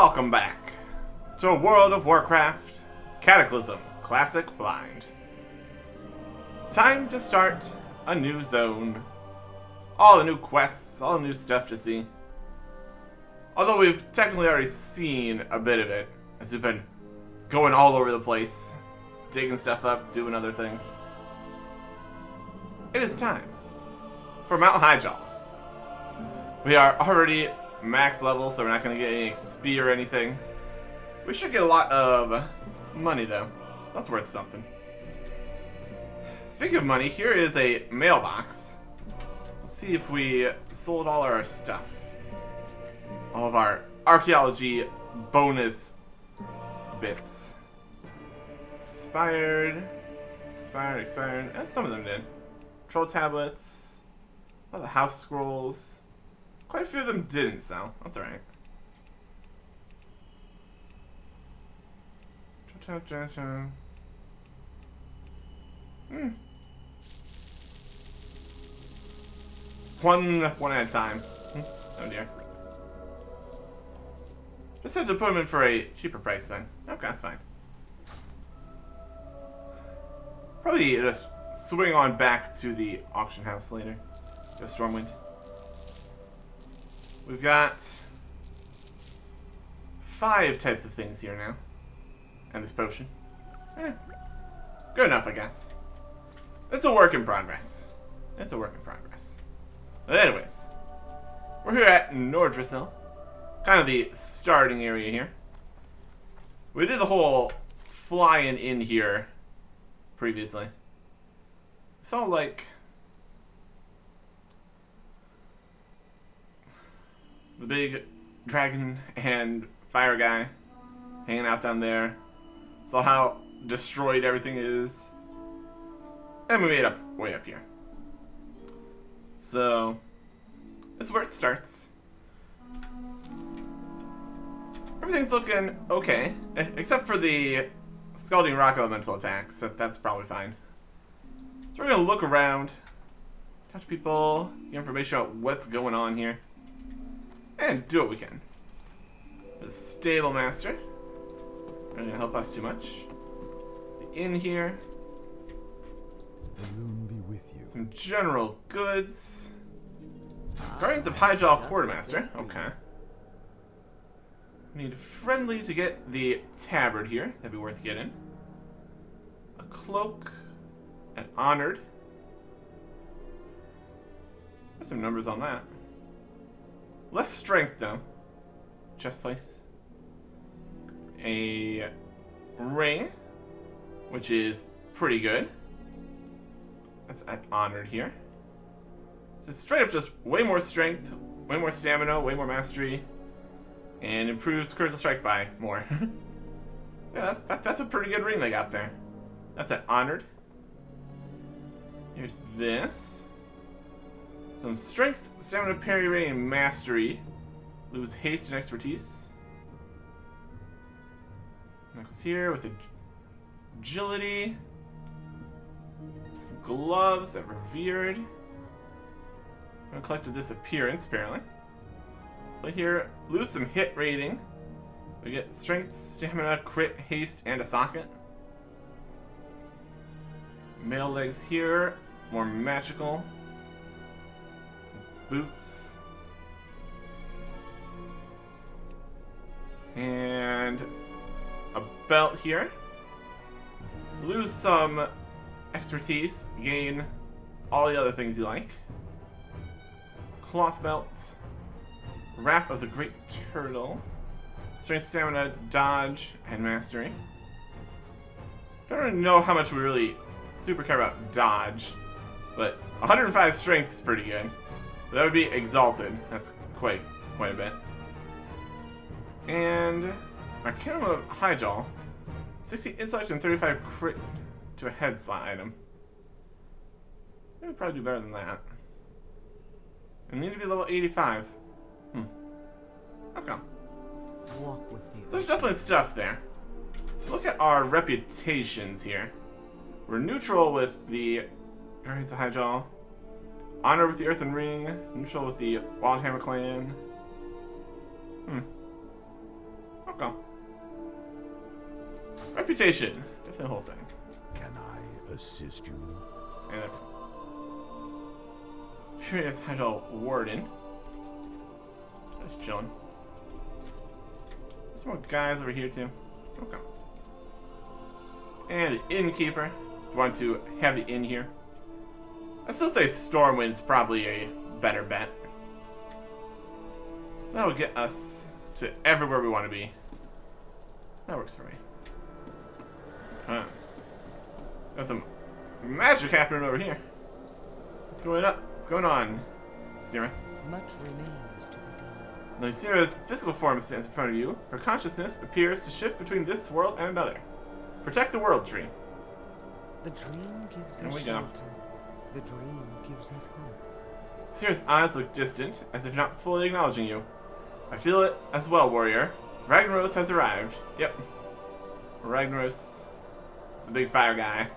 Welcome back to World of Warcraft Cataclysm Classic Blind. Time to start a new zone. All the new quests, all the new stuff to see. Although we've technically already seen a bit of it, as we've been going all over the place, digging stuff up, doing other things. It is time for Mount Hyjal. We are already max level, so we're not going to get any XP or anything. We should get a lot of money, though. That's worth something. Speaking of money, here is a mailbox. Let's see if we sold all our stuff. All of our archaeology bonus bits. Expired. Some of them did. Troll tablets. All the house scrolls. Quite a few of them didn't sell. That's alright. One at a time. Oh dear. Just have to put them in for a cheaper price then. Okay, that's fine. Probably just swing on back to the auction house later. Go Stormwind. We've got 5 types of things here now. And this potion. Good enough, I guess. It's a work in progress. But anyways, we're here at Nordrassil. Kind of the starting area here. We did the whole flying in here previously. Saw like the big dragon and fire guy hanging out down there. Saw how destroyed everything is. And we made up way up here. So this is where it starts. Everything's looking okay, except for the Scalding Rock Elemental attacks. That's probably fine. So we're gonna look around, talk to people, get information about what's going on here, and do what we can. The Stable Master, not gonna help us too much. The inn here. The loon be with you. Some general goods. Guardians of Hyjal Quartermaster. Okay. Need friendly to get the tabard here. That'd be worth getting. A cloak. An honored. There's some numbers on that. Less strength though. Chest place. A ring, which is pretty good. That's at honored here. So it's straight up just way more strength, way more stamina, way more mastery, and improves critical strike by more. Yeah, that's a pretty good ring they got there. That's at honored. Here's this. Some strength, stamina, parry, rating, and mastery. Lose haste and expertise. Knuckles here with agility. Some gloves that revered. I collected this appearance, apparently. But here, lose some hit rating. We get strength, stamina, crit, haste, and a socket. Male legs here, more magical. Some boots. And a belt here. Lose some expertise, gain all the other things you like. Cloth belt. Wrap of the Great Turtle. Strength, stamina, dodge, and mastery. Don't really know how much we really super care about dodge, but 105 strength is pretty good. That would be exalted. That's quite a bit. And Arcanum of Hyjal. 60 intellect and 35 crit to a head slot item. I would probably do better than that. I need to be level 85. Okay. Walk with you. So there's definitely stuff there. Look at our reputations here. We're neutral with the Guardians of Hyjal. Honor with the Earthen Ring. Neutral with the Wildhammer Clan. Reputation. Definitely a whole thing. Can I assist you? And a Furious Hyjal Warden. Just chilling. There's more guys over here too. Okay. And the innkeeper. If you want to have the inn here. I still say Stormwind's probably a better bet. That'll get us to everywhere we want to be. That works for me. Huh. Got some magic happening over here. What's going up? What's going on, Sierra? Much remains to be done. Though Sierra's physical form stands in front of you, her consciousness appears to shift between this world and another. Protect the world tree. The dream gives There us we go. shelter. The dream gives us hope. Sierra's eyes look distant, as if not fully acknowledging you. I feel it as well, warrior. Ragnaros has arrived. Yep. Ragnaros, the big fire guy.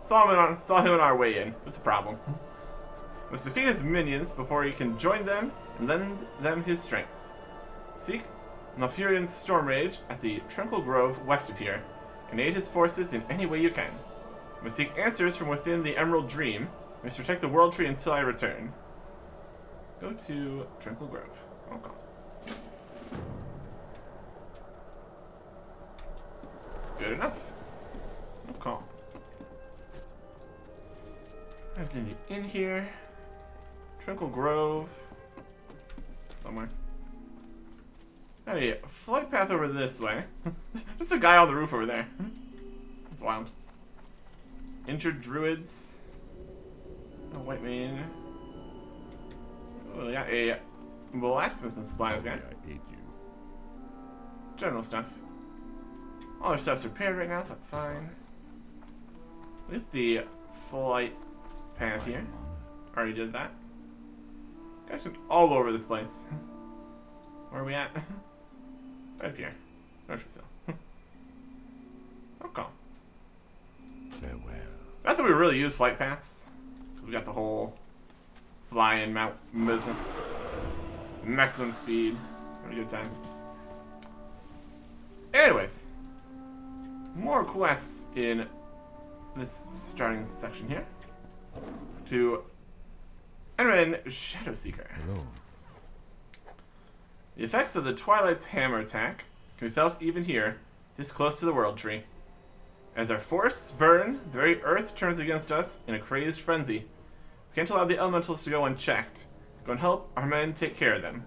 Saw him on our way in. What's the problem? Must defeat his minions before he can join them and lend them his strength. Seek Malfurion's storm rage at the Tranquil Grove west of here, and aid his forces in any way you can. You must seek answers from within the Emerald Dream. You must protect the World Tree until I return. Go to Tranquil Grove. Okay. Good enough. Okay. There's in the inn here. Tranquil Grove. Somewhere. Hey, flight path over this way. Just a guy on the roof over there. That's wild. Injured druids. A white mane. Oh, yeah, a blacksmith and supplies guy. I aid you. General stuff. All our stuff's repaired right now, so that's fine. With the flight path here. Already did that. Guys, all over this place. Where are we at? Right up here. North Brazil. Okay. Farewell. Not that we really use flight paths. Because we got the whole flying mount business. Maximum speed. Having a good time. Anyways. More quests in this starting section here. To Enrin Shadowseeker. Hello. The effects of the Twilight's hammer attack can be felt even here, this close to the World Tree. As our forests burn, the very earth turns against us in a crazed frenzy. We can't allow the elementals to go unchecked. Go and help our men take care of them.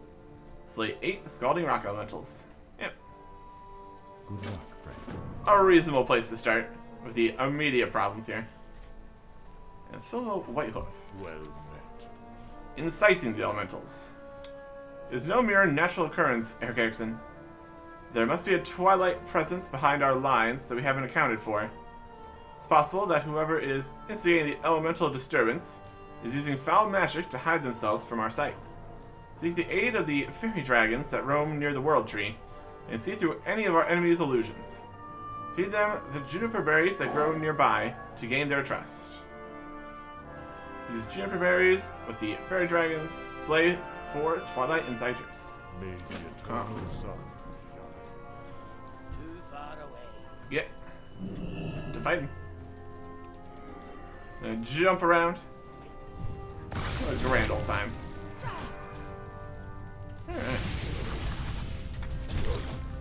Slay 8 scalding rock elementals. Yep. Good luck, friend. A reasonable place to start with the immediate problems here. And Philo Whitehoof. Well met. Inciting the elementals. It is no mere natural occurrence, Eric Erickson. There must be a Twilight presence behind our lines that we haven't accounted for. It's possible that whoever is instigating the elemental disturbance is using foul magic to hide themselves from our sight. Seek the aid of the fairy dragons that roam near the World Tree, and see through any of our enemies' illusions. Feed them the juniper berries that grow nearby to gain their trust. Use juniper berries with the fairy dragons, slay 4 Twilight Inciters. May the eternal sun Too far away. Let's get to fighting. Gonna jump around. What a grand old time. Alright.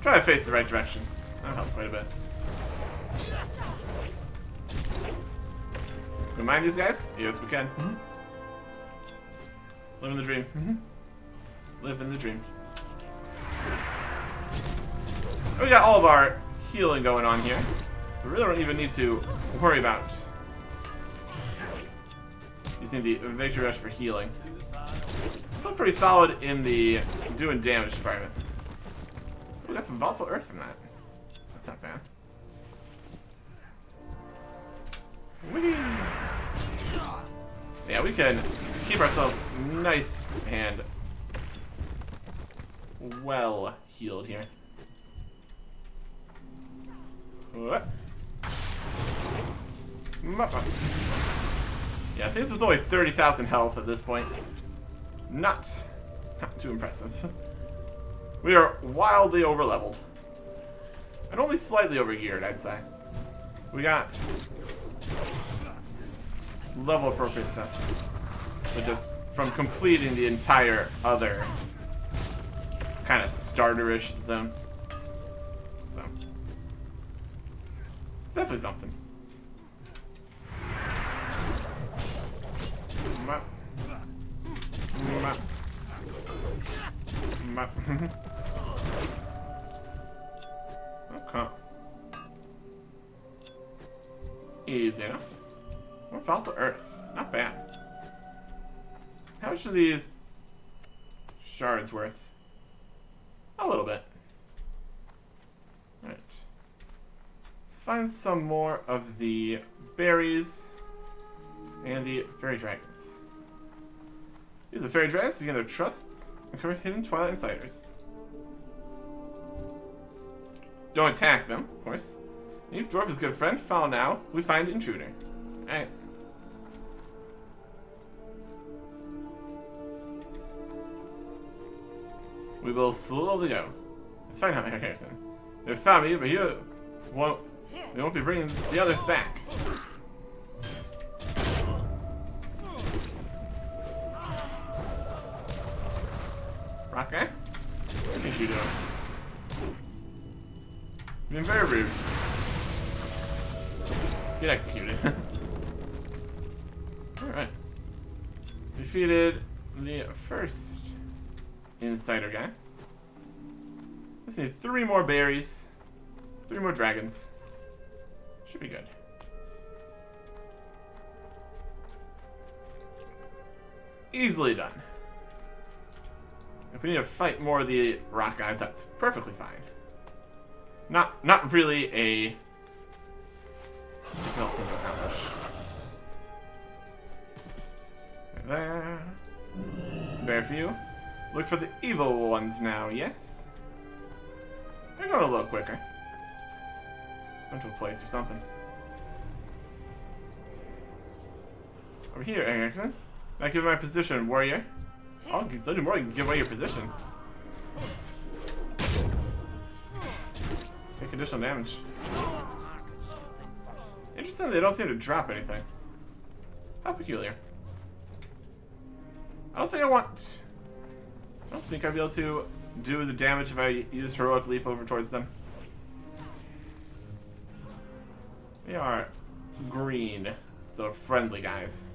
Try to face the right direction. That'll help quite a bit. We mind these guys? Yes, we can. Living the dream. Living the dream. We got all of our healing going on here. So we really don't even need to worry about using the Victory Rush for healing. Still pretty solid in the doing damage department. We got some volatile earth from that. That's not bad. Whee! Yeah, we can keep ourselves nice and well healed here. What? Yeah, things with only 30,000 health at this point. Not too impressive. We are wildly overleveled. And only slightly overgeared, I'd say. We got level appropriate stuff. But just from completing the entire other kind of starter-ish zone. So it's definitely something. Okay. Easy enough. More fossil earth. Not bad. How much are these shards worth? A little bit. Alright. Let's find some more of the berries and the fairy dragons. These are fairy dragons to gain their trust and cover hidden Twilight Insiders. Don't attack them, of course. Leave dwarf is good friend. Follow now. We find intruder. Alright. We will slowly go. Let's find out, Harrison. They found me, but you won't. We won't be bringing the others back. Okay. What are you doing? You've been very rude. Get executed. Alright. Defeated the first insider guy. Just need 3 more berries. 3 more dragons. Should be good. Easily done. If we need to fight more of the rock guys, that's perfectly fine. Not really a difficult thing to accomplish. There. Bear view. Look for the evil ones now, yes? They're going a little quicker. Went to a place or something. Over here, Erickson. I give my position, warrior. I'll do more than give away your position. Take additional damage. Interesting, they don't seem to drop anything. How peculiar. I don't think I'd be able to do the damage if I use heroic leap over towards them. They are green, so friendly guys.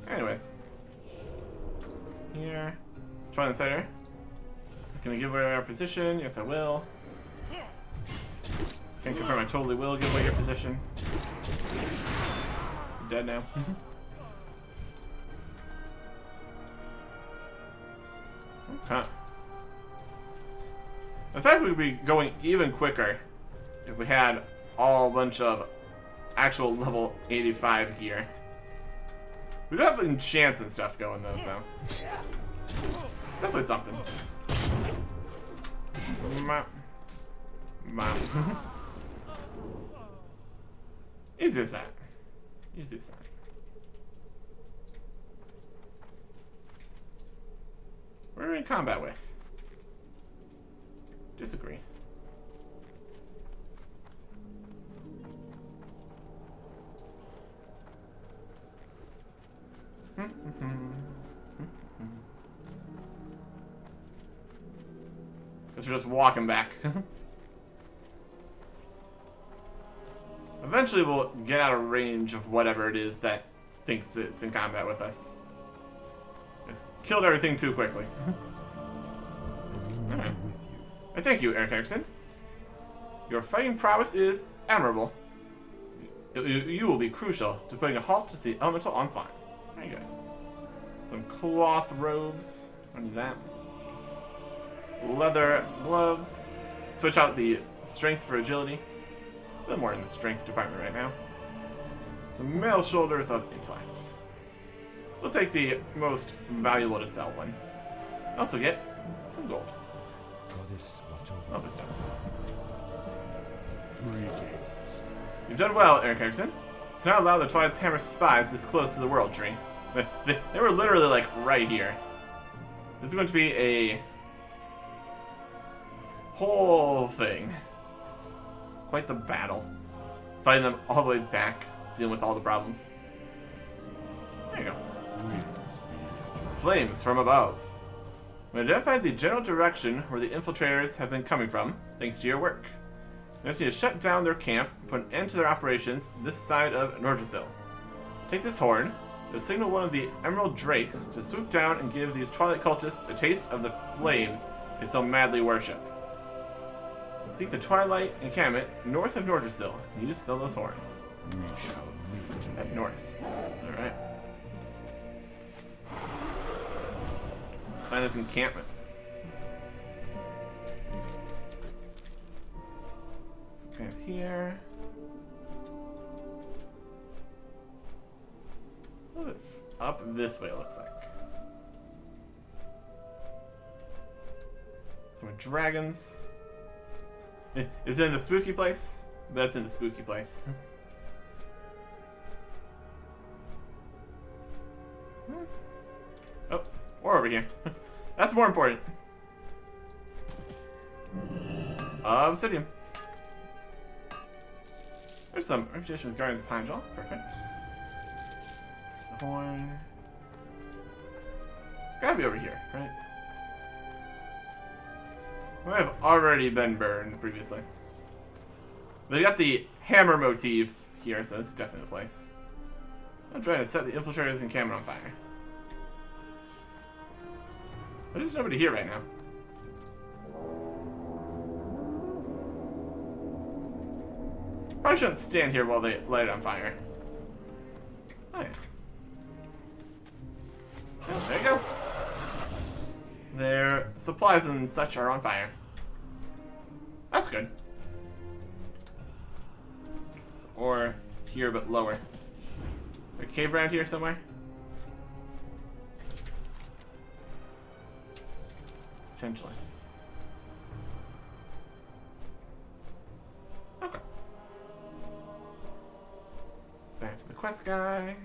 Anyways. Here. Twilight Insider. Can I give away our position? Yes, I will. Can't confirm I totally will give away your position. You're dead now. Okay. In fact, we'd be going even quicker if we had all a bunch of actual level 85 gear. We do have enchants and stuff going though, so definitely something. Easy as that. Easy as that. What are we in combat with? Disagree. Guess we're just walking back. Eventually we'll get out of range of whatever it is that thinks that it's in combat with us. Just killed everything too quickly. Alright. I thank you, Eric Erickson. Your fighting prowess is admirable. You will be crucial to putting a halt to the elemental onslaught. Very good. Some cloth robes. I need that. Leather gloves. Switch out the strength for agility. A bit more in the strength department right now. Some male shoulders of intellect. We'll take the most valuable to sell one. Also get some gold. Love this stuff. You've done well, Eric Erickson. Cannot allow the Twilight's Hammer spies this close to the World Tree. They were literally like right here. This is going to be a whole thing. quite the battle. Fighting them all the way back, dealing with all the problems. There you go. Flames from above. We identified the general direction where the infiltrators have been coming from, thanks to your work. We just need to shut down their camp and put an end to their operations this side of Nordrasil. Take this horn, to signal one of the Emerald Drakes to swoop down and give these Twilight cultists a taste of the flames they so madly worship. Seek the Twilight encampment north of Nordrasil and use Tholo's horn. We shall meet. At north. Alright. Let's find this encampment. Some guys here. A little bit up this way, it looks like. Some dragons. Is it in the spooky place? That's in the spooky place. Oh, or over here. That's more important. Obsidian. There's some reputation with Guardians of Hyjal. Perfect. There's the horn. It's gotta be over here, right? We have already been burned previously. They got the hammer motif here, so it's definitely the place. I'm trying to set the infiltrators encampment on fire. There's just nobody here right now. Probably shouldn't stand here while they light it on fire. Oh yeah. Oh, there you go. Their supplies and such are on fire. That's good. Or here, but lower. A cave around here somewhere? Potentially. Okay. Back to the quest guy.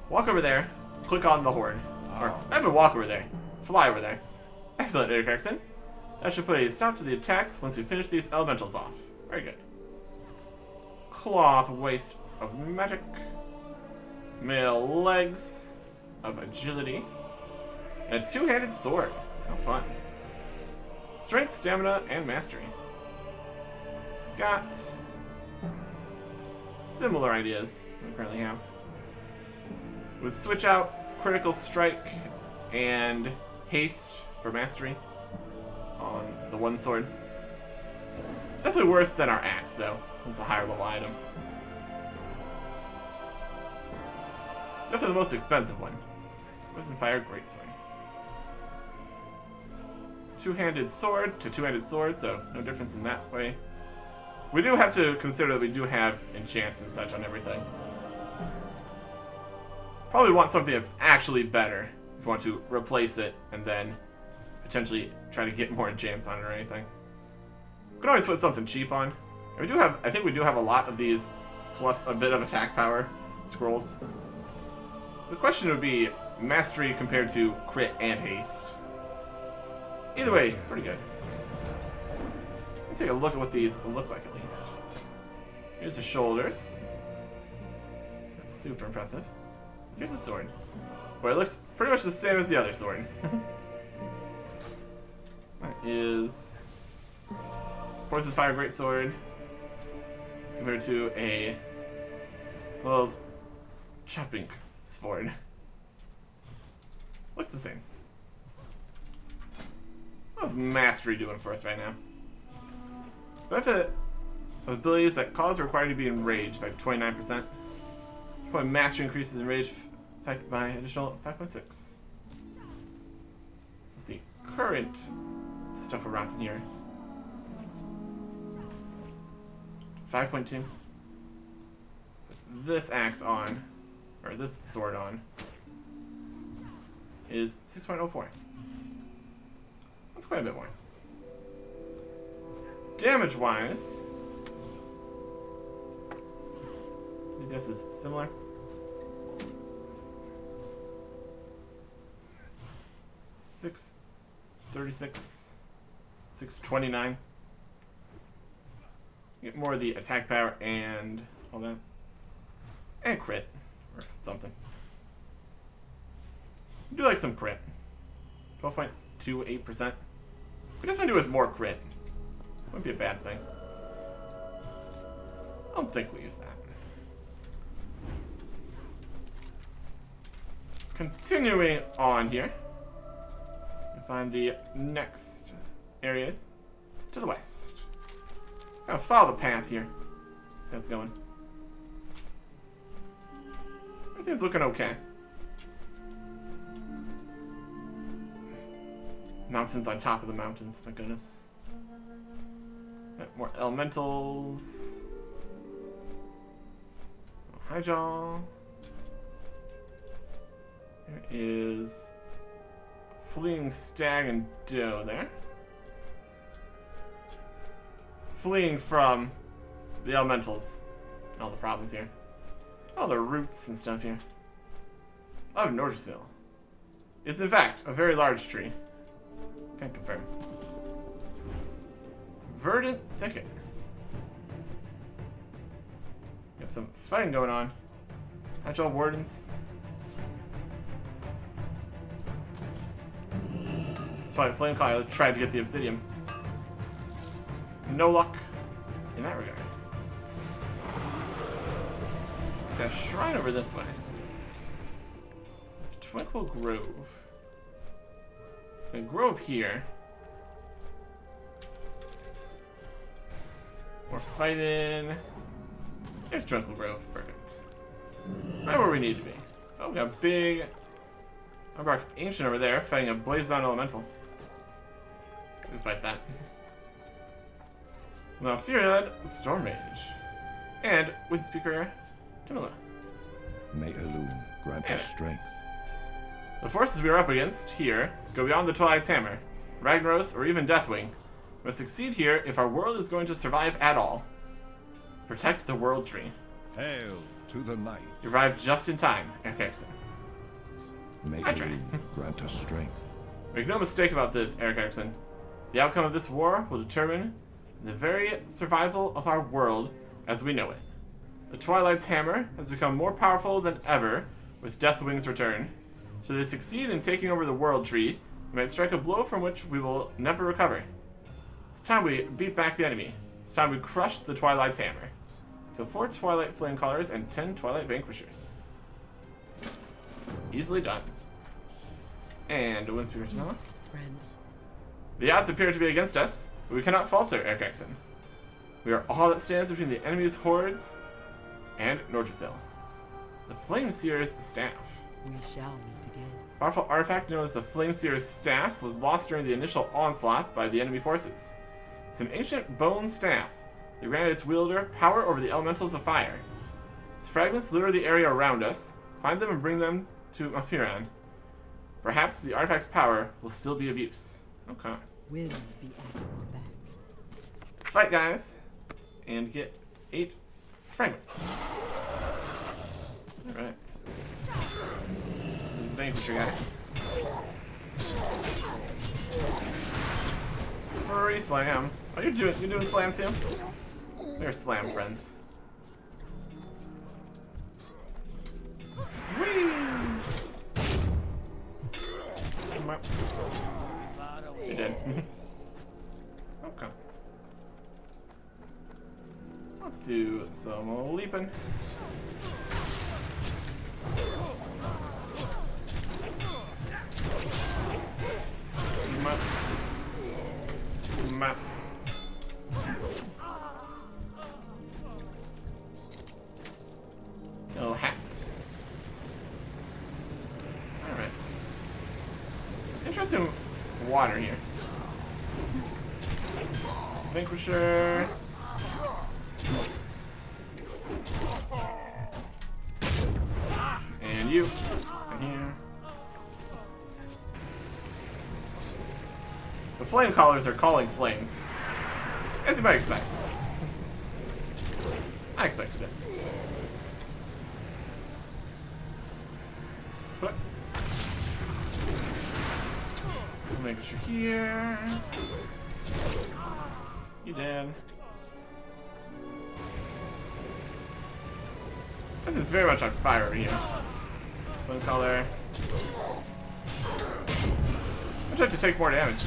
Walk over there. Click on the horn. Or, not even walk over there. Fly over there. Excellent, Erickson. That should put a stop to the attacks once we finish these elementals off. Very good. Cloth waist of magic. Male legs of agility. And a two-handed sword. How fun. Strength, stamina, and mastery. It's got similar ideas we currently have. With switch out, critical strike, and haste for mastery on the one sword. It's definitely worse than our axe, though. It's a higher level item. Definitely the most expensive one. Poison Fire Greatsword. Two-handed sword to two-handed sword, so no difference in that way. We do have to consider that we do have enchants and such on everything. Probably want something that's actually better if you want to replace it and then potentially try to get more enchants on it or anything. We can always put something cheap on. And we do have, I think we do have a lot of these plus a bit of attack power scrolls. So the question would be mastery compared to crit and haste. Either way, pretty good. Let's take a look at what these look like at least. Here's the shoulders. That's super impressive. Here's the sword. Well, it looks pretty much the same as the other sword. That is Poison Fire Greatsword. It's compared to a well, chopping sword. Looks the same. How's mastery doing for us right now? Benefit of abilities that cause or require you to be enraged by 29%. Point mastery increases enraged effect by additional 5.6. This is the current stuff around in here. 5.2. Put this axe on, or this sword on, is 6.04. That's quite a bit more. Damage-wise, I guess it's similar. 636, 629. Get more of the attack power and all that. And crit. Or something. I do like some crit. 12.28%. We definitely do with more crit. Wouldn't be a bad thing. I don't think we use that. Continuing on here. You find the next area to the west. Gotta follow the path here. That's going. Everything's looking okay. Mountains on top of the mountains, my goodness. Got more elementals. Hyjal. There is fleeing stag and doe there. Fleeing from the elementals and all the problems here. All the roots and stuff here. Oh, Nordrasil. It's in fact a very large tree. Can't confirm. Verdant thicket. Got some fighting going on. Hyjal wardens. That's why Flame Cloud tried to get the obsidian. No luck in that regard. Got a shrine over this way. Tranquil Grove. The grove here. We're fighting. There's Tranquil Grove. Perfect. Right where we need to be. Oh, we got a big Unbark Ancient over there fighting a Blazebound Elemental. We fight that. Now, Fearhead, Storm Mage. And Windspeaker, Timila. May Elune grant us strength. The forces we are up against here go beyond the Twilight's Hammer, Ragnaros, or even Deathwing. We must succeed here if our world is going to survive at all. Protect the World Tree. Hail to the night. You arrived just in time, Eric Erickson. May Elune grant us strength. Make no mistake about this, Eric Erickson. The outcome of this war will determine the very survival of our world as we know it. The Twilight's Hammer has become more powerful than ever with Deathwing's return. Should they succeed in taking over the World Tree, we might strike a blow from which we will never recover. It's time we beat back the enemy. It's time we crush the Twilight's Hammer. Kill 4 Twilight Flamecallers and 10 Twilight Vanquishers. Easily done. And a Windspeaker to know. The odds appear to be against us, but we cannot falter, Eric Erickson. We are all that stands between the enemy's hordes and Nordrasil. The Flameseer's Staff. We shall meet again. Powerful artifact known as the Flameseer's Staff was lost during the initial onslaught by the enemy forces. It's an ancient bone staff that granted its wielder power over the elementals of fire. Its fragments litter the area around us. Find them and bring them to Afiran. Perhaps the artifact's power will still be of use. Okay. Winds be at your back. Fight, guys, and get 8 fragments. All right. Vanquisher guy. Free slam. Oh, you're doing slam too? They're slam friends. Whee! They did. Okay. Let's do some leaping. Map. Little hat. Alright. Some interesting water here. Vanquisher. And you. And here. The flame callers are calling flames. As you might expect. I expected it. But making sure here. You dead. This is very much on fire over here. Flame color. I tried to take more damage.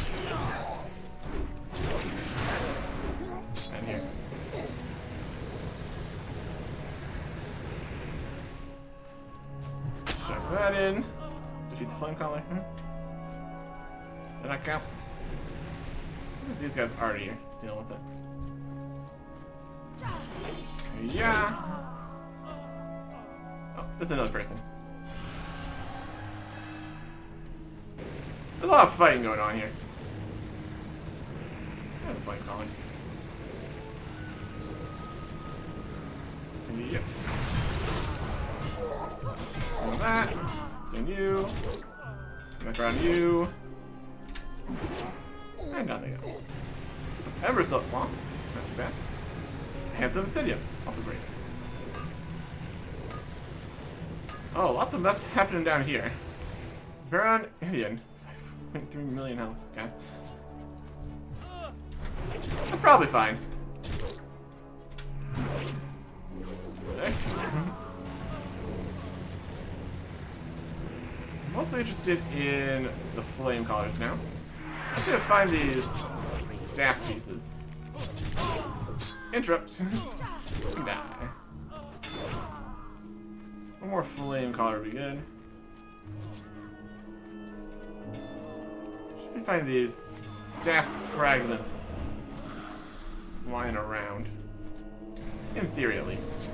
And here. Shove that in. Defeat the flame collar. Did I count? These guys already deal with it. Yeah. Oh, there's another person. There's a lot of fighting going on here. I have a flame calling. Yep. So that. Swing you. Back around you. And down they go. Some Ember Silk Cloth. Not too bad. Handsome Obsidian. Also great. Oh, lots of mess happening down here. Baron Indian. 5.3 million health. Okay. That's probably fine. Next. I'm mostly interested in the flame collars now. I should find these staff pieces. Interrupt. Nah. One more flame collar would be good. Should we find these staff fragments lying around? In theory, at least.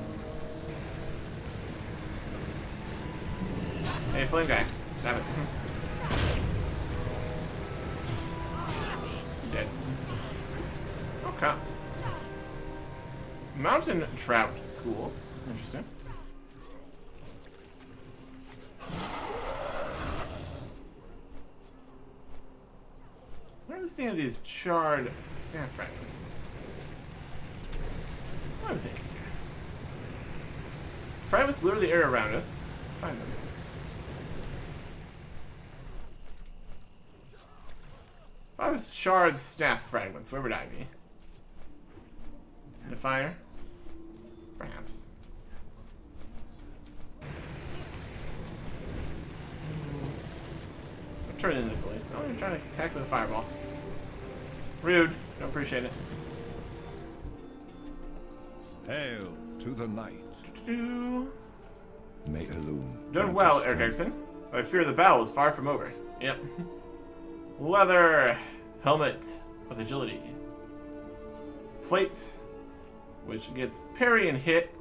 Hey, flame guy. Stab it. Dead. Okay. Mountain trout schools. Interesting. Where are we seeing these charred staff fragments? What am I thinking here? Fragments litter the area around us. Find them. If I was charred staff fragments, where would I be? In the fire? Perhaps. I'm turning this at least. Oh, you're trying to attack with a fireball. Rude. Don't appreciate it. Hail to the night. May Elune. Done well, Eric Erickson. But I fear the battle is far from over. Yep. Leather helmet with agility. Plate, which gets parry and hit,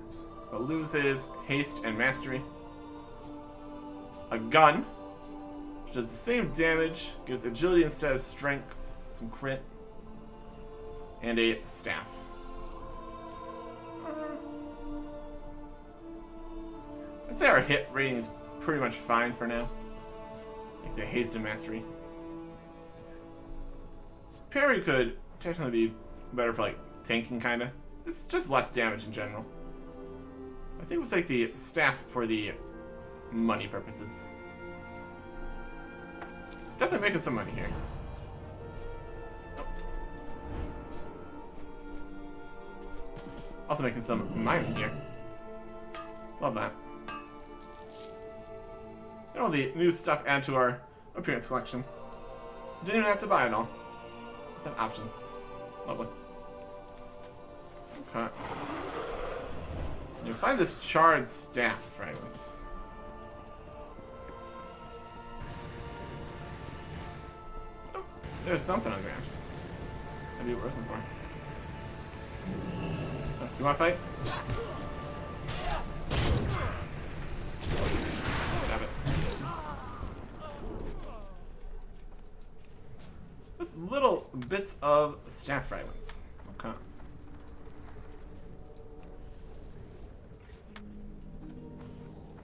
but loses haste and mastery. A gun, which does the same damage, gives agility instead of strength, some crit, and a staff. I'd say our hit rating is pretty much fine for now. Like the haste and mastery. Parry could technically be better for like tanking kinda. It's just less damage in general. I think we'll take the staff for the money purposes. Definitely making some money here. Also making some mining here. Love that. And all the new stuff add to our appearance collection. Didn't even have to buy it all. It's an options. Lovely. Okay. You find this charred staff fragments. Oh, there's something on the ground. That'd be what we're looking for. Oh, you want to fight? Stab it. Just little bits of staff fragments. Okay.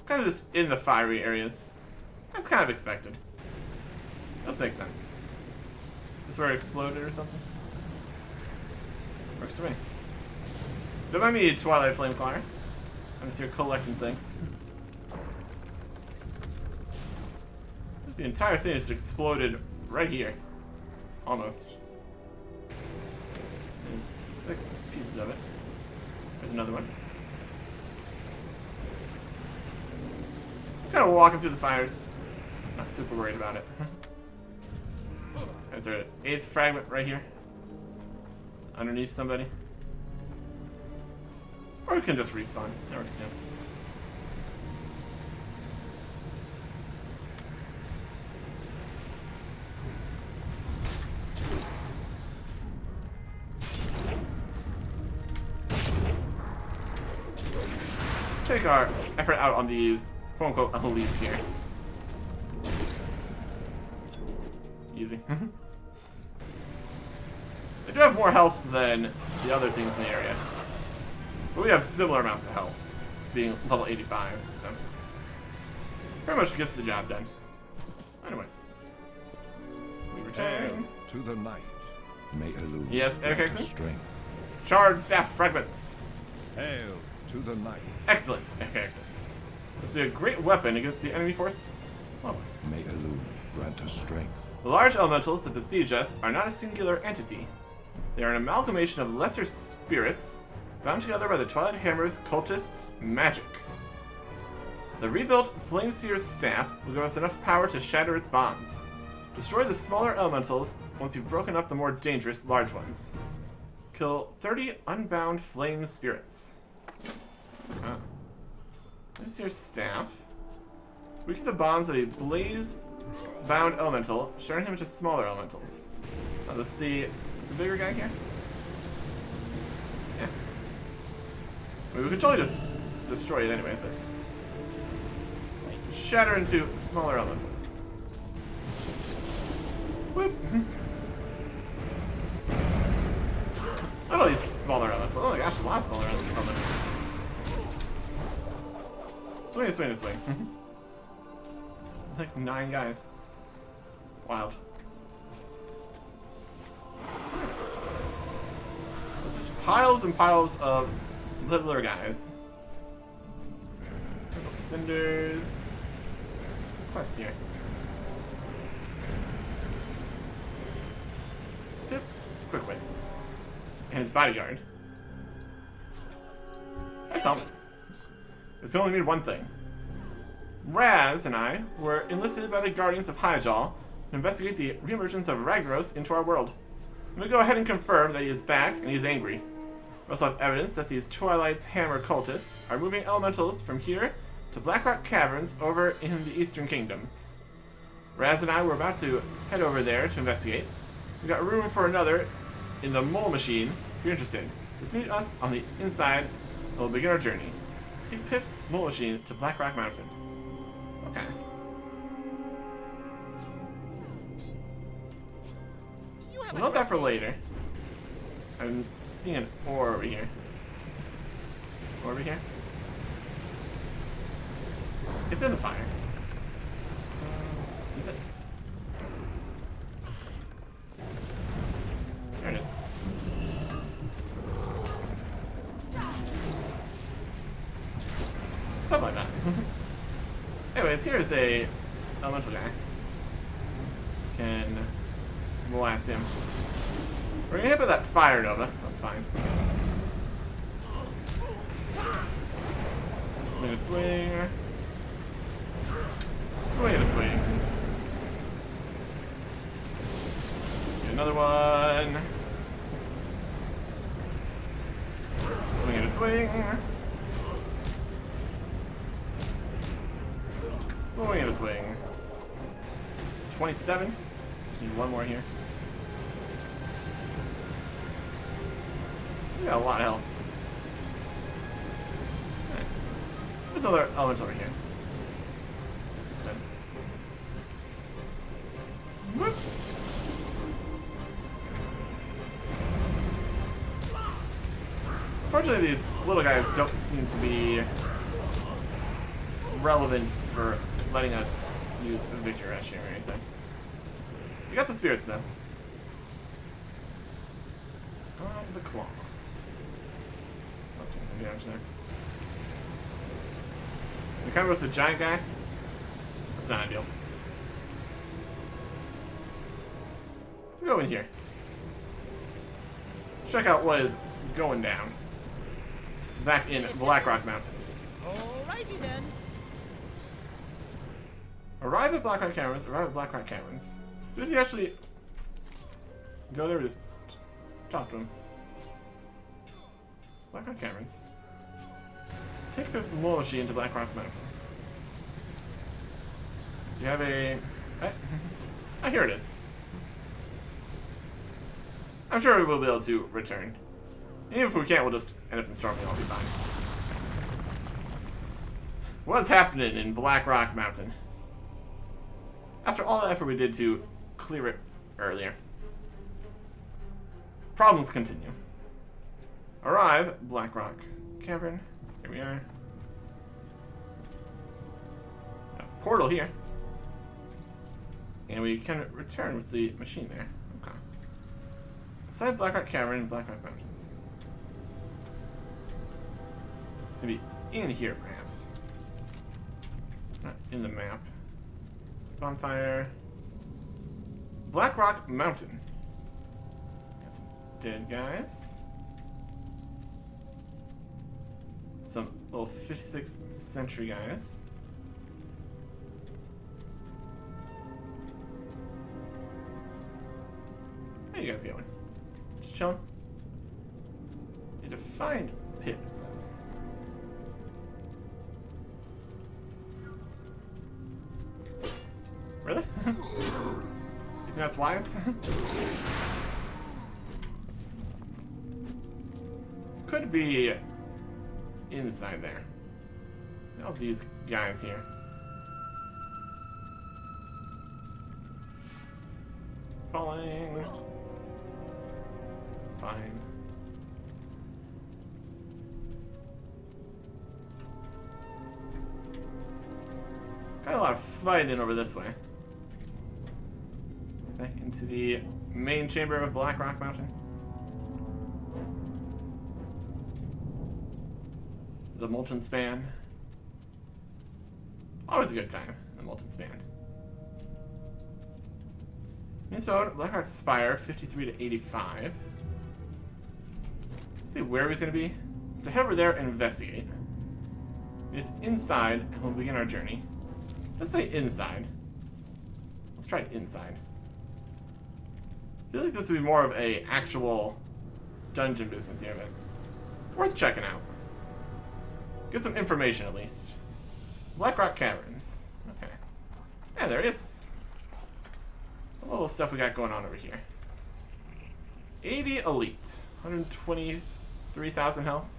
Kind of just in the fiery areas. That's kind of expected. Does make sense. This where it exploded or something? Works for me. Don't mind me, Twilight Flame Climber. I'm just here collecting things. The entire thing just exploded right here. Almost. There's 6 pieces of it. There's another one. Just kind of walking through the fires. Not super worried about it. Is there an 8th fragment right here? Underneath somebody? Or we can just respawn. That works too. Take our effort out on these quote-unquote elites here. Easy. They do have more health than the other things in the area. But we have similar amounts of health, being level 85, so pretty much gets the job done. Anyways. We return. To the night. May elude. Yes, Cataclysm? Strength. Charred staff fragments. Hail to the night. Excellent. Okay, excellent. This will be a great weapon against the enemy forces. Oh. May elude. Grant us strength. The large elementals that besiege us are not a singular entity. They are an amalgamation of lesser spirits bound together by the Twilight Hammer's cultists' magic. The rebuilt Flameseer's staff will give us enough power to shatter its bonds. Destroy the smaller elementals once you've broken up the more dangerous large ones. Kill 30 unbound flame spirits. Flameseer's staff. Weaken the bonds of a blaze-bound elemental, sharing him into smaller elementals. Oh, this is the bigger guy here? Yeah. I mean, we could totally just destroy it anyways, but let's shatter into smaller elementals. Whoop. Look at all these smaller elementals. Oh my gosh, a lot of smaller elementals. Swing, swing, swing. Like 9 guys. Wild. There's just piles and piles of littler guys. Circle of Cinders. Quest here. Yep. Quick win. And his bodyguard. I saw him. This only mean one thing. Raz and I were enlisted by the Guardians of Hyjal to investigate the reemergence of Ragnaros into our world. And we go ahead and confirm that he is back and he's angry. We also have evidence that these Twilight's Hammer cultists are moving elementals from here to Blackrock Caverns over in the Eastern Kingdoms. Raz and I were about to head over there to investigate. We got room for another in the Mole Machine if you're interested. Just meet us on the inside and we'll begin our journey. Take Pip's Mole Machine to Blackrock Mountain. Okay. We'll note that for later. I'm seeing an ore over here. Ore over here? It's in the fire. Is it? There it is. Something like that. Anyways, here's the elemental guy. Can blast him. We're gonna hit with that fire nova. That's fine. Swing a swing. Swing and a swing. Get another one. Swing and a swing. Swing and a swing. 27. Just need one more here. We got a lot of health. Alright. There's another element over here. This time. Whoop. Unfortunately, these little guys don't seem to be relevant for letting us use a victory rush here or anything. We got the spirits though. The claw. Let's get some damage there. We coming with the giant guy? That's not ideal. Let's go in here. Check out what is going down. Back in Blackrock Mountain. Alrighty then. Arrive at Blackrock Caverns. Arrive at Blackrock Caverns. If you actually go there, just talk to him. Blackrock Caverns. Take Pip's Moshi into Blackrock Mountain. Do you have a... Ah, here it is. I'm sure we will be able to return. Even if we can't, we'll just end up in Storm and I'll be fine. What's happening in Blackrock Mountain? After all the effort we did to clear it earlier, problems continue. Arrive, Blackrock Cavern. Here we are. A portal here. And we can return with the machine there. Okay. Inside Blackrock Cavern, Blackrock Mountains. It's gonna be in here, perhaps. Not in the map. Bonfire. Blackrock Mountain. Got some dead guys. Some little 56th century guys. How you guys going? Just chilling? Need to find Pip, it says. Really? You think that's wise? Could be inside there. All these guys here. Falling. It's fine. Got a lot of fighting over this way. Back into the main chamber of Blackrock Mountain. The Molten Span. Always a good time, the Molten Span. So, Blackrock Spire, 53 to 85. Let's see where he's going to be. To head over there and investigate. Just inside, and we'll begin our journey. Let's say inside. Let's try inside. I feel like this would be more of a actual dungeon business here, but worth checking out. Get some information at least. Blackrock Caverns. Okay. Yeah, there it is. A little stuff we got going on over here. 80 elite. 123,000 health.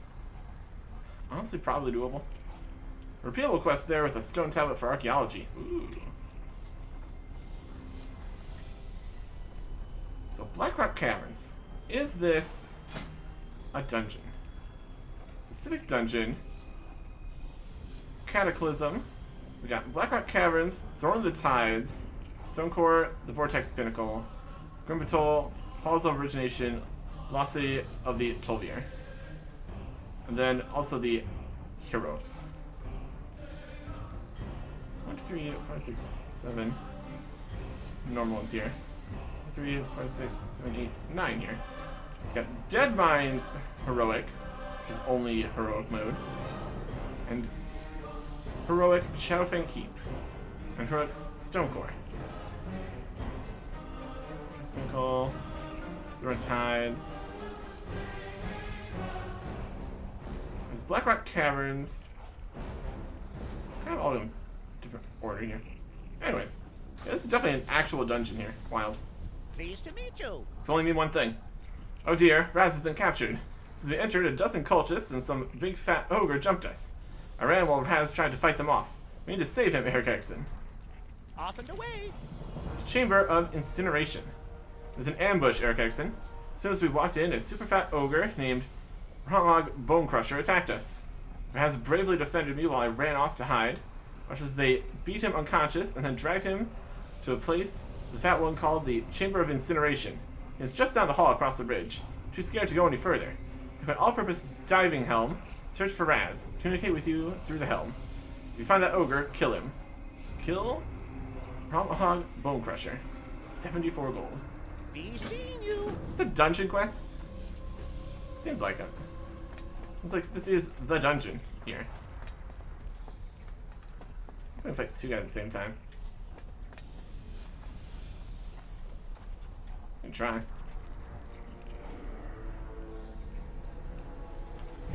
Honestly, probably doable. Repeatable quest there with a stone tablet for archaeology. Ooh. So, Blackrock Caverns. Is this a dungeon? Specific dungeon. Cataclysm. We got Blackrock Caverns, Thorn of the Tides, Stonecore, the Vortex Pinnacle, Grimbatol, Halls of Origination, Lost City of the Tolvier. And then also the Heroics. 1, 2, 3, 4, 6, 7 normal ones here. 3, 4, 6, 7, 8, 9 here. Got Dead Mines Heroic, which is only Heroic mode. And Heroic Shadowfang Keep. And Heroic Stonecore. Pinnacle, Thorn Tides. There's Blackrock Caverns. Kind of all in different order here. Anyways, yeah, this is definitely an actual dungeon here. Wild. Pleased to meet you. It's only mean one thing. Oh dear, Raz has been captured. Since we entered, a dozen cultists and some big fat ogre jumped us. I ran while Raz tried to fight them off. We need to save him, Eric Erickson. Off and away. Chamber of Incineration. There's an ambush, Eric Erickson. As soon as we walked in, a super fat ogre named Ramog Bonecrusher attacked us. Raz bravely defended me while I ran off to hide. Watch as they beat him unconscious and then dragged him to a place the fat one called the Chamber of Incineration. It's just down the hall across the bridge. Too scared to go any further. If an all-purpose diving helm, search for Raz. Communicate with you through the helm. If you find that ogre, kill him. Kill Ramog Bonecrusher. 74 gold. Be seeing you. It's a dungeon quest? Seems like it. It's like this is the dungeon here. I'm gonna fight two guys at the same time. Good try.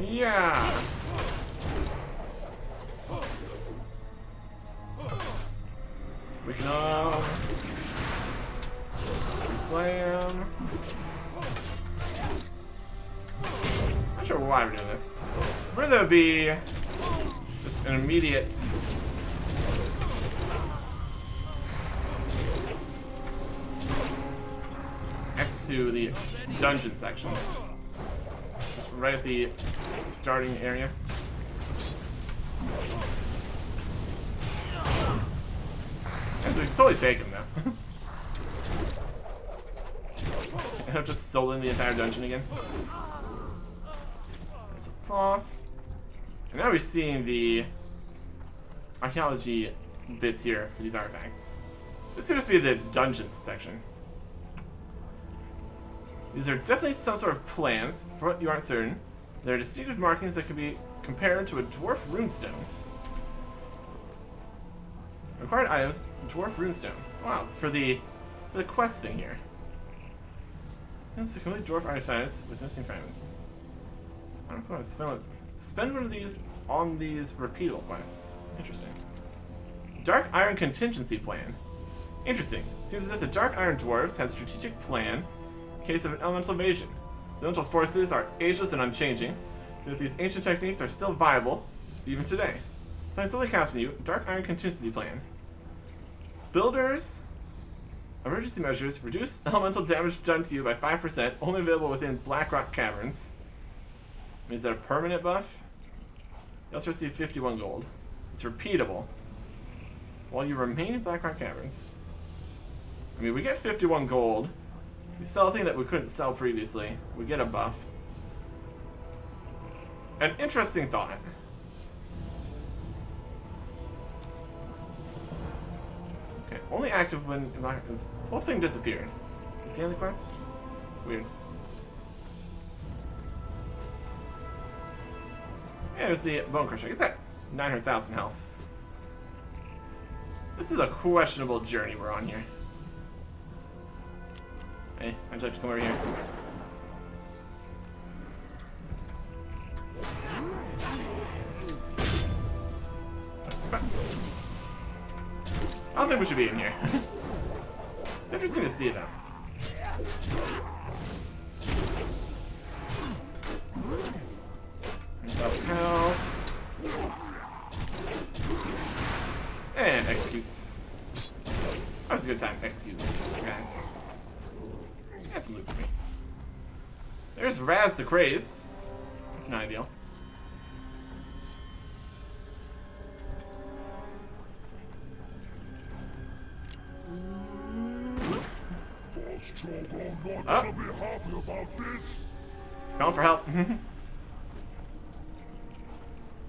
Yeah. We can slam. Not sure why we're doing this. So where there would be just an immediate access to the dungeon section. Just right at the starting area. So we can totally take him now. And I've just sold in the entire dungeon again. There's a cloth. And now we're seeing the archaeology bits here for these artifacts. This seems to be the dungeons section. These are definitely some sort of plans, for what you aren't certain. There are distinctive markings that can be compared to a dwarf runestone. Required items, dwarf runestone. Wow, for the quest thing here. This is a complete dwarf artifact with missing fragments. I don't know if I want to spend one of these on these repeatable quests. Interesting. Dark Iron Contingency Plan. Interesting. Seems as if the Dark Iron Dwarves had a strategic plan in case of an elemental invasion. The elemental forces are ageless and unchanging, so if these ancient techniques are still viable, even today. By solely casting you, Dark Iron Contingency Plan. Builders emergency measures reduce elemental damage done to you by 5%, only available within Blackrock Caverns. Is that a permanent buff? You also receive 51 gold. It's repeatable. While you remain in Blackrock Caverns. I mean, we get 51 gold. We sell a thing that we couldn't sell previously. We get a buff. An interesting thought. Okay, only active when the whole thing disappeared. The daily quest? Weird. Yeah, there's the Bone Crusher. I guess that 900,000 health. This is a questionable journey we're on here. Hey, I'd like to come over here. I don't think we should be in here. It's interesting to see, though. Health. And executes. That was a good time. Executes, guys. That's some loot for me. There's Raz the Crazed. That's not ideal. Oh. He's calling for help.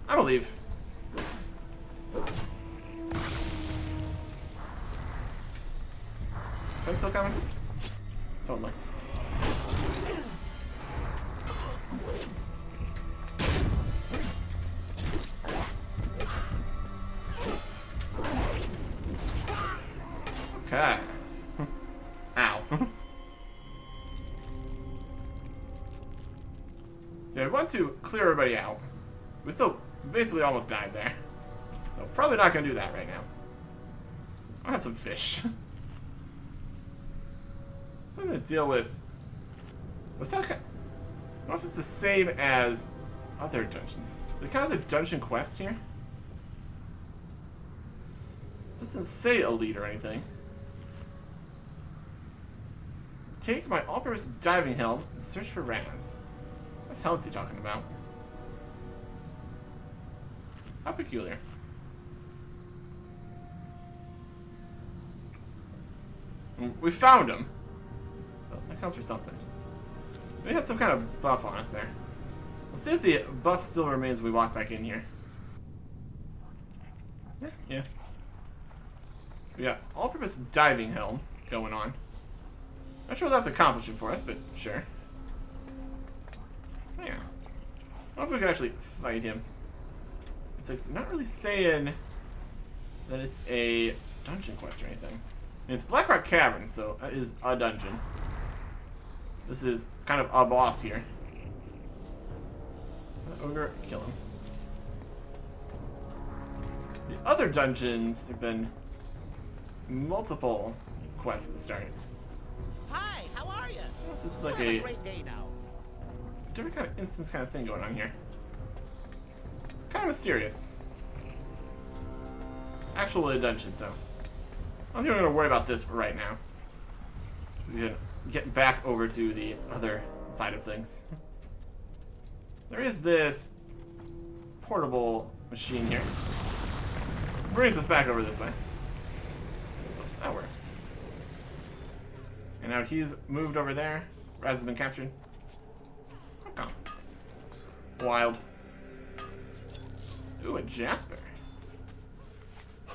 I believe. Is that still coming? Totally. Okay. Ow. So I want to clear everybody out. We still basically almost died there. So probably not gonna do that right now. I'll have some fish. Something to deal with. What's that? I don't know if it's the same as other dungeons. Is it kind of a dungeon quest here? Doesn't say elite or anything. Take my all-purpose diving helm and search for Raz. What hell is he talking about? How peculiar. We found him. Oh, that counts for something. We had some kind of buff on us there. Let's see if the buff still remains when we walk back in here. Yeah. We got all-purpose diving helm going on. Not sure what that's accomplishing for us, but sure. Yeah. I don't know if we can actually fight him. It's like they're not really saying that it's a dungeon quest or anything. I mean, it's Blackrock Caverns, so that is a dungeon. This is kind of a boss here. Ogre, kill him. The other dungeons, there have been multiple quests at the start. Hi, how are you? This is like We're having a a great day now. different kind of instance kind of thing going on here. It's kind of mysterious. It's actually a dungeon, so I don't think we're going to worry about this right now. We can get back over to the other side of things. There is this portable machine here. Brings us back over this way. That works. And now he's moved over there. Raz has been captured. Okay. Wild. Ooh, a Jasper.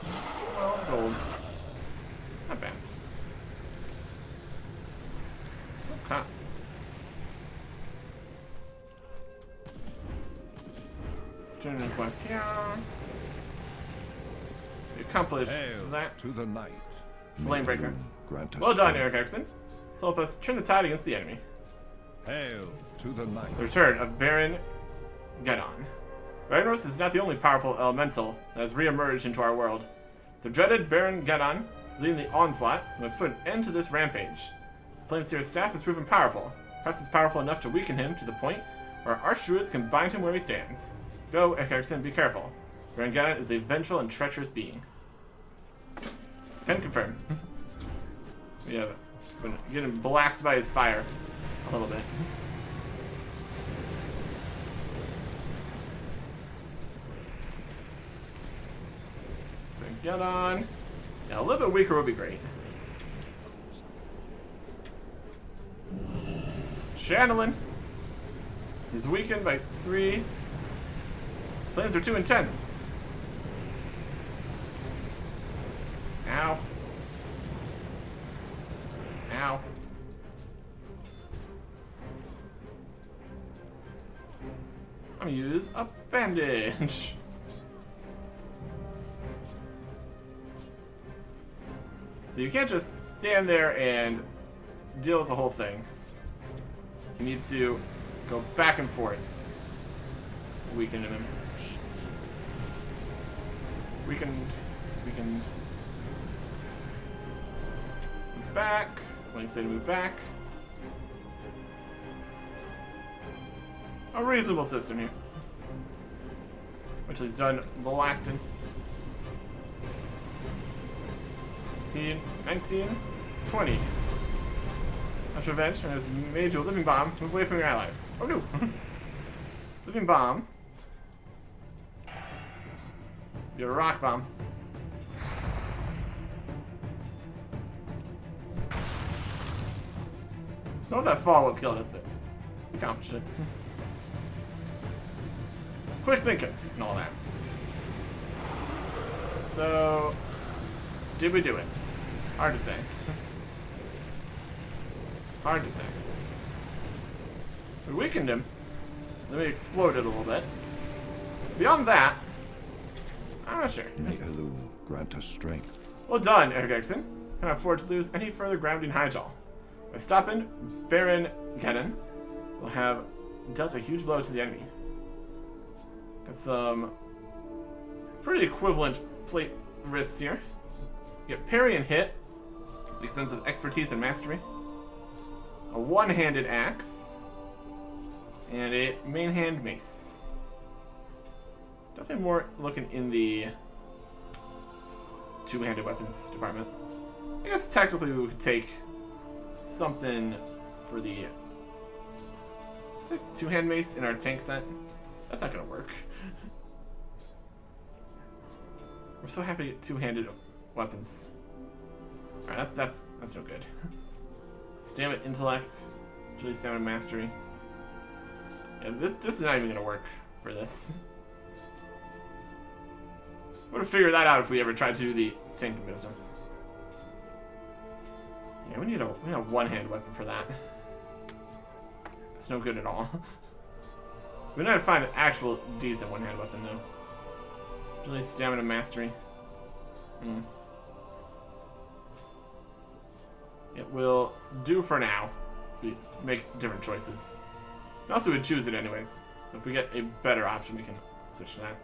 12 gold. Not bad. Okay. Turn quest here. We accomplished Hail that. to the night. Flamebreaker. Grant us Well done, strength. Eric Erickson. So help us turn the tide against the enemy. Hail to the night. The return of Baron Gedon. Anachronist is not the only powerful elemental that has re-emerged into our world. The dreaded Baron Gedon is leading the onslaught and must put an end to this rampage. Flameseer's staff has proven powerful. Perhaps it's powerful enough to weaken him to the point where our archdruids can bind him where he stands. Go, Erickson, be careful. Baron Gedon is a vengeful and treacherous being. Can confirm. We have been getting blasted by his fire a little bit. Get on. Yeah, a little bit weaker would be great. Channeling. He's weakened by 3. Slams are too intense. Ow. Ow. I'm gonna use a bandage. So you can't just stand there and deal with the whole thing. You need to go back and forth. Weakening him. Weakened. Weakened. Move back. When you say to move back. A reasonable system here. Which is done blasting. 18, 19, 20. That's revenge, and has made you a living bomb. Move away from your allies. Oh no! Living bomb. You're a rock bomb. I don't know if that fall would have killed us, but we accomplished it. Quick thinking and all that. So, did we do it? Hard to say. Hard to say. We weakened him. Then we exploded a little bit. Beyond that, I'm not sure. May Elu grant us strength. Well done, Eric Erickson. Cannot afford to lose any further ground in Hyjal. By stopping Baron Gedon, we'll have dealt a huge blow to the enemy. Got some pretty equivalent plate risks here. Get parry and hit, the expense of expertise and mastery, a one-handed axe, and a main hand mace. Definitely more looking in the two-handed weapons department. I guess technically we could take something for the two-hand mace in our tank set. That's not gonna work. We're so happy to get two-handed weapons. Alright, that's no good. Stamina intellect, agility, stamina mastery. Yeah, this is not even gonna work for this. Would have figured that out if we ever tried to do the tanking business. Yeah, we need a one-hand weapon for that. It's no good at all. We need to find an actual decent one-hand weapon though. Agility, stamina mastery. It will do for now. So we make different choices. And also, we would choose it anyways. So if we get a better option, we can switch to that.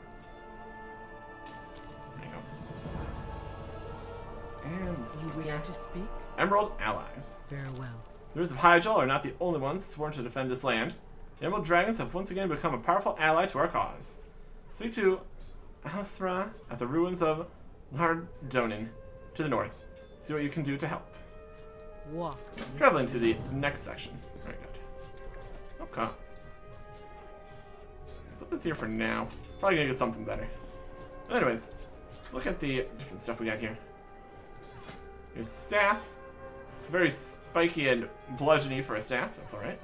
There you go. And You this wish here. to speak? Emerald Allies. Very well. The rulers of Hyjal are not the only ones sworn to defend this land. The Emerald Dragons have once again become a powerful ally to our cause. Speak to Althra at the ruins of Lardonin to the north. See what you can do to help. Walk. Traveling to the next section. Very good. Okay. Put this here for now. Probably gonna get something better. Anyways, let's look at the different stuff we got here. Here's staff. It's very spiky and bludgeony for a staff. That's alright.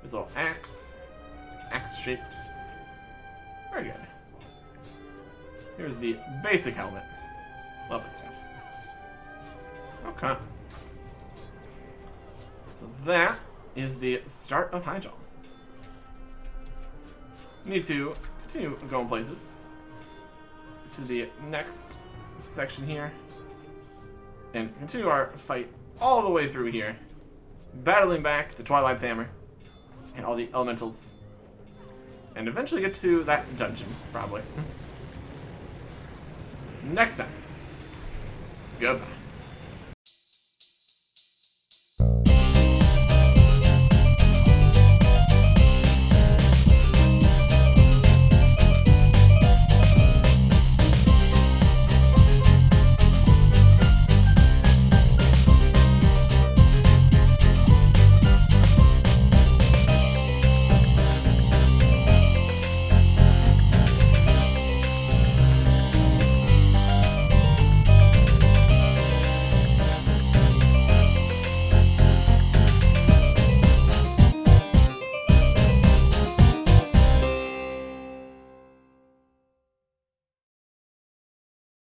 There's a little axe. It's axe-shaped. Very good. Here's the basic helmet. Love this stuff. Okay. So that is the start of Hyjal. Need to continue going places to the next section here and continue our fight all the way through here, battling back the Twilight's Hammer and all the elementals, and eventually get to that dungeon, probably. Next time. Goodbye.